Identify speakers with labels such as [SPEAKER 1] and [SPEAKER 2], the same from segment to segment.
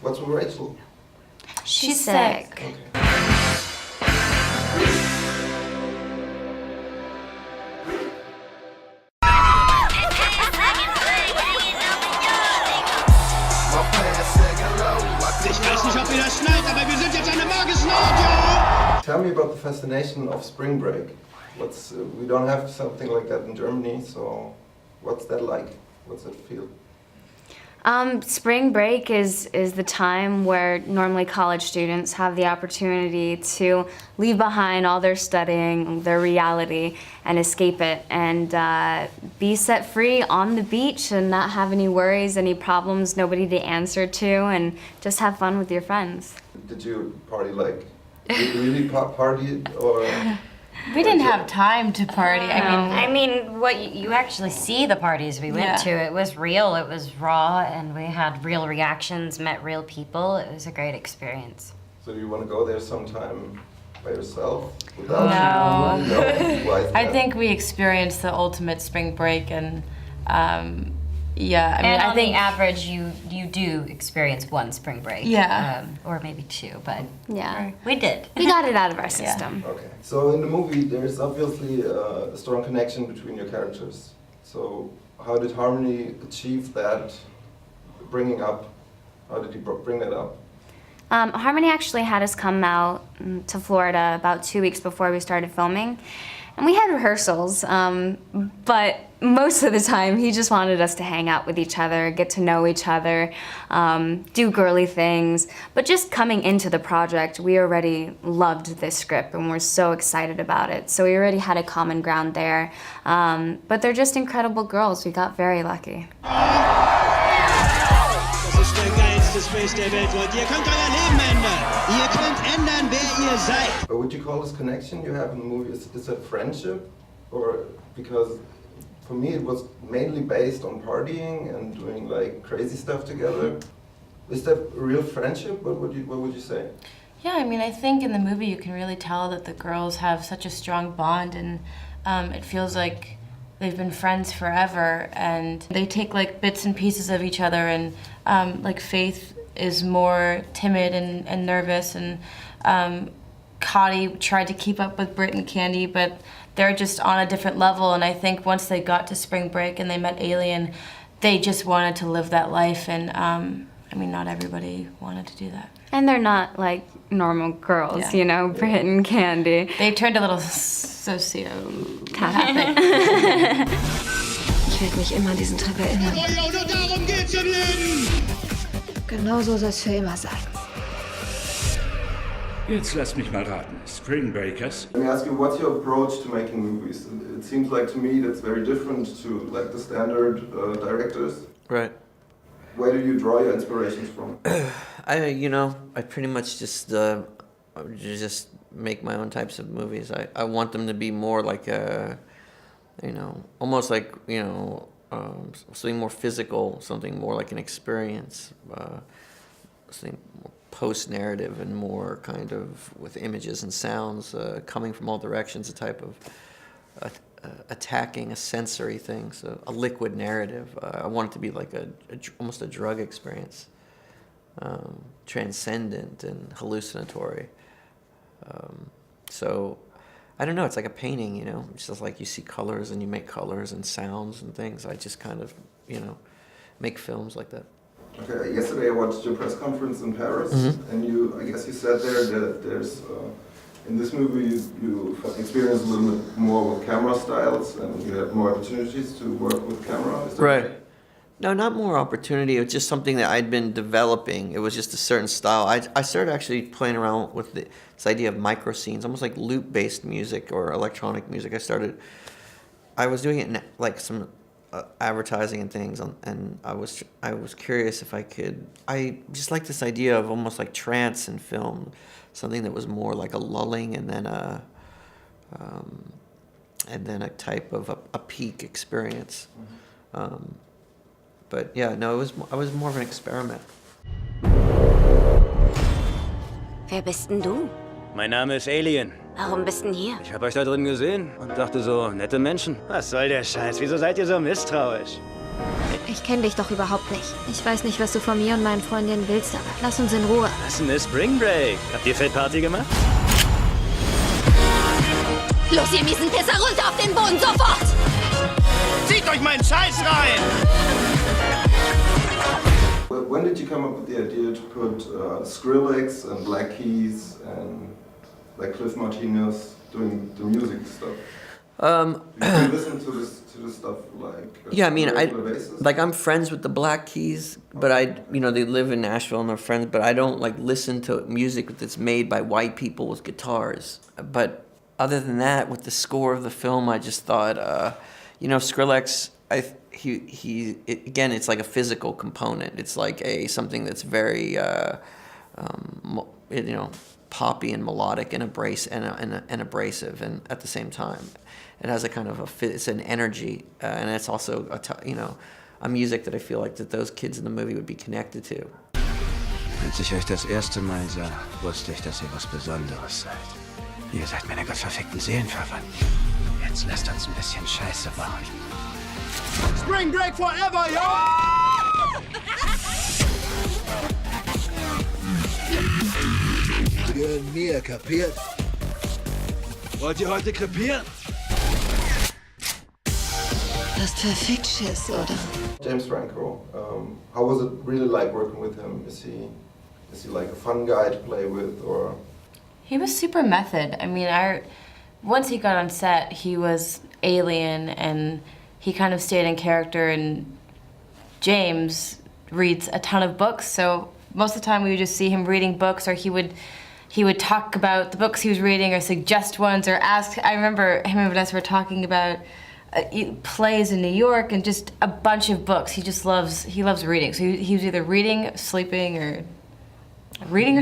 [SPEAKER 1] What's with Rachel?
[SPEAKER 2] She's sick.
[SPEAKER 1] Okay.
[SPEAKER 3] Ich weiß nicht, ob ihr das schnallt, aber wir sind jetzt eine magische Radio!
[SPEAKER 1] Tell me about the fascination of spring break. We don't have something like that in Germany, so what's that like? What's it feel?
[SPEAKER 2] Spring break is the time where normally college students have the opportunity to leave behind all their studying, their reality, and escape it, and be set free on the beach and not have any worries, any problems, nobody to answer to, and just have fun with your friends.
[SPEAKER 1] Did you party like really party or?
[SPEAKER 4] We didn't have time to party.
[SPEAKER 5] I mean, what you actually see the parties we went to. It was real, it was raw, and we had real reactions, met real people. It was a great experience.
[SPEAKER 1] So do you want to go there sometime by yourself?
[SPEAKER 4] No.
[SPEAKER 1] No? Why is
[SPEAKER 4] I
[SPEAKER 1] that?
[SPEAKER 4] think we experienced the ultimate spring break, and yeah. I mean,
[SPEAKER 5] And
[SPEAKER 4] I
[SPEAKER 5] on
[SPEAKER 4] think
[SPEAKER 5] the average, you do experience one spring break.
[SPEAKER 4] Yeah.
[SPEAKER 5] Or maybe two, but
[SPEAKER 2] Yeah.
[SPEAKER 5] we did.
[SPEAKER 2] We got it out of our system.
[SPEAKER 1] Okay. So in the movie, there's obviously a strong connection between your characters. So how did Harmony achieve that? Bringing up? How did you bring that up?
[SPEAKER 2] Harmony actually had us come out to Florida about 2 weeks before we started filming. And we had rehearsals, but most of the time he just wanted us to hang out with each other, get to know each other, do girly things. But just coming into the project, we already loved this script and we're so excited about it. So we already had a common ground there. But they're just incredible girls. We got very lucky.
[SPEAKER 3] Das ist der geilste Space der Welt, Leute. Ihr könnt euer Leben ändern. Ihr könnt ändern, wer ihr seid.
[SPEAKER 1] But would you call this connection you have in the movie, is that friendship? Or because for me it was mainly based on partying and doing like crazy stuff together. Is that real friendship? What would you say?
[SPEAKER 4] Yeah, I mean, I think in the movie you can really tell that the girls have such a strong bond, and it feels like they've been friends forever, and they take like bits and pieces of each other, and like Faith is more timid and nervous, and Cotty tried to keep up with Britt and Candy, but they're just on a different level, and I think once they got to spring break and they met Alien, they just wanted to live that life, and I mean, not everybody wanted to do that.
[SPEAKER 2] And they're not like normal girls,
[SPEAKER 4] Yeah.
[SPEAKER 2] you know, Britt and Candy.
[SPEAKER 4] They turned a little sociopathic.
[SPEAKER 6] Ich werde mich immer an diesen Trip erinnern.
[SPEAKER 3] Ja, nur darum geht's im Leben.
[SPEAKER 6] Genauso soll es für immer sein.
[SPEAKER 7] Jetzt lasst mich mal raten. Spring Breakers?
[SPEAKER 1] Let me ask you, what's your approach to making movies? It seems like to me that's very different to like the standard directors.
[SPEAKER 8] Right.
[SPEAKER 1] Where do you draw your inspirations from?
[SPEAKER 8] I pretty much just make my own types of movies. I want them to be more like almost like, something more physical, something more like an experience, something more post-narrative and more kind of with images and sounds coming from all directions, a type of attacking a sensory thing, so a liquid narrative. I want it to be like almost a drug experience, transcendent and hallucinatory. So I don't know, it's like a painting, it's just like you see colors and you make colors and sounds and things. I just kind of, make films like that.
[SPEAKER 1] Okay, yesterday I watched your press conference in Paris, and I guess you said there that there's, in this movie you experience a little bit more with camera styles and you have more opportunities to work with camera. Is that
[SPEAKER 8] Right. No, not more opportunity. It was just something that I'd been developing. It was just a certain style. I started actually playing around with this idea of micro scenes, almost like loop-based music or electronic music. I was doing it in like some advertising and things, and I was curious if I could. I just like this idea of almost like trance in film, something that was more like a lulling and then a type of a peak experience. But yeah, no, I was more of an experiment.
[SPEAKER 9] Wer bist denn du?
[SPEAKER 10] Mein Name ist Alien.
[SPEAKER 9] Warum bist denn hier?
[SPEAKER 10] Ich habe euch da drin gesehen und dachte so, nette Menschen. Was soll der Scheiß? Wieso seid ihr so misstrauisch?
[SPEAKER 6] Ich kenne dich doch überhaupt nicht. Ich weiß nicht, was du von mir und meinen Freundinnen willst, aber lass uns in Ruhe.
[SPEAKER 10] Was denn ist Spring Break? Habt ihr Fettparty gemacht?
[SPEAKER 9] Los, ihr miesen Pisser, runter auf den Boden, sofort!
[SPEAKER 10] Zieht euch meinen Scheiß rein!
[SPEAKER 1] When did you come up with the idea to put Skrillex and Black Keys and like Cliff Martinez doing the music stuff? Do you listen to this stuff like
[SPEAKER 8] Yeah, I mean,
[SPEAKER 1] on a regular basis?
[SPEAKER 8] I'm friends with the Black Keys, but they live in Nashville and they're friends, but I don't like listen to music that's made by white people with guitars. But other than that, with the score of the film, I just thought, Skrillex, again, it's like a physical component. It's like something that's very, poppy and melodic and abrasive, and at the same time, it has a kind of it's an energy, and it's also a music that I feel like that those kids in the movie would be connected to.
[SPEAKER 11] Als ich euch das erste Mal sah, wusste ich, dass ihr was Besonderes seid. Ihr seid meine gottverfickten Seelenverwandten. Jetzt lasst uns ein bisschen Scheiße bauen.
[SPEAKER 10] Spring Break forever, yo!
[SPEAKER 11] Sie gehören mir, kapiert?
[SPEAKER 10] Wollt ihr heute krepieren?
[SPEAKER 6] Hast verfickt Schiss, oder?
[SPEAKER 1] James Franco, how was it really like working with him? Is he like a fun guy to play with, or?
[SPEAKER 4] He was super method. I mean, once he got on set, he was alien, and he kind of stayed in character. And James reads a ton of books, so most of the time we would just see him reading books, or he would talk about the books he was reading, or suggest ones, or ask. I remember him and Vanessa were talking about plays in New York and just a bunch of books. He loves reading. So he was either reading, sleeping, or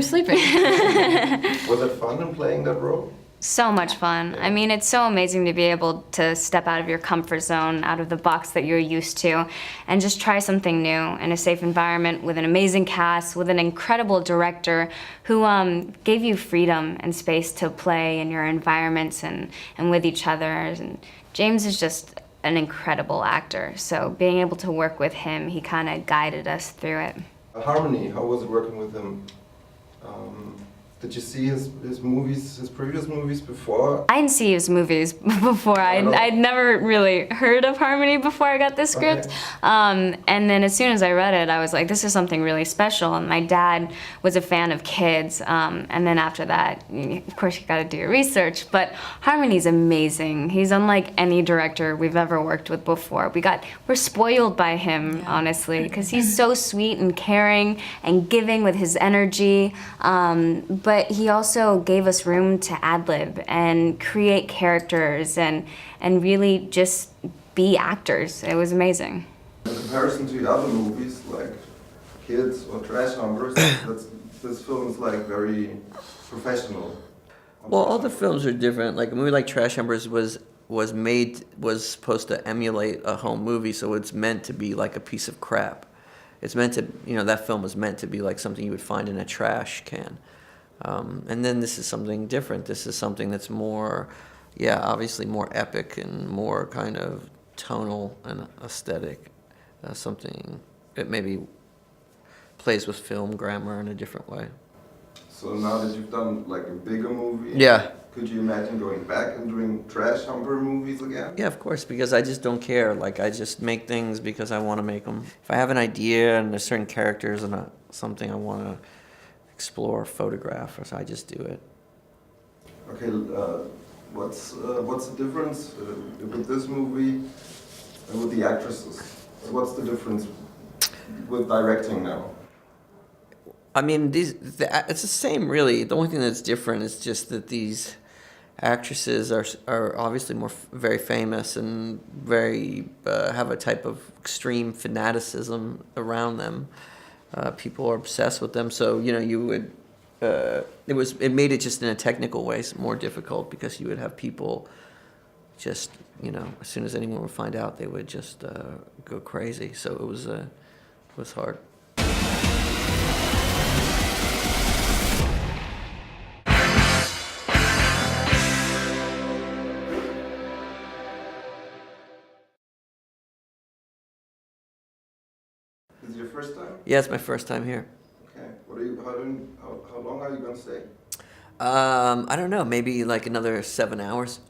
[SPEAKER 4] sleeping.
[SPEAKER 1] Was it fun in playing that role?
[SPEAKER 2] So much fun. I mean, it's so amazing to be able to step out of your comfort zone, out of the box that you're used to, and just try something new in a safe environment with an amazing cast, with an incredible director who gave you freedom and space to play in your environments and with each other. And James is just an incredible actor, so being able to work with him, he kind of guided us through it.
[SPEAKER 1] Harmony, how was it working with him? Did you see his movies, his previous movies before?
[SPEAKER 2] I didn't see his movies before. I'd never really heard of Harmony before I got this script.
[SPEAKER 1] Okay.
[SPEAKER 2] And then as soon as I read it, I was like, this is something really special. And my dad was a fan of kids. And then after that, of course, you got to do your research. But Harmony's amazing. He's unlike any director we've ever worked with before. We're spoiled by him, honestly, because he's so sweet and caring and giving with his energy. But he also gave us room to ad-lib and create characters and really just be actors. It was amazing.
[SPEAKER 1] In comparison to the other movies, like Kids or Trash Humpers, this film is like very professional.
[SPEAKER 8] Well, all the films are different. Like a movie like Trash Humpers was supposed to emulate a home movie, so it's meant to be like a piece of crap. It's meant to, that film was meant to be like something you would find in a trash can. And then this is something different. This is something that's more, obviously more epic and more kind of tonal and aesthetic. Something that maybe plays with film grammar in a different way.
[SPEAKER 1] So now that you've done like a bigger movie, could you imagine going back and doing Trash Humper movies again?
[SPEAKER 8] Yeah, of course, because I just don't care. Like, I just make things because I want to make them. If I have an idea and there's certain characters and something I want to explore, photograph, or so I just do it.
[SPEAKER 1] Okay, what's the difference with this movie and with the actresses? What's the difference with directing now?
[SPEAKER 8] I mean, it's the same, really. The only thing that's different is just that these actresses are obviously very famous and very have a type of extreme fanaticism around them. People are obsessed with them, so you would. It made it just in a technical way more difficult because you would have people just as soon as anyone would find out, they would just go crazy. So it was hard. Yeah, it's my first time here.
[SPEAKER 1] Okay. How long are you gonna stay?
[SPEAKER 8] I don't know, maybe like another 7 hours.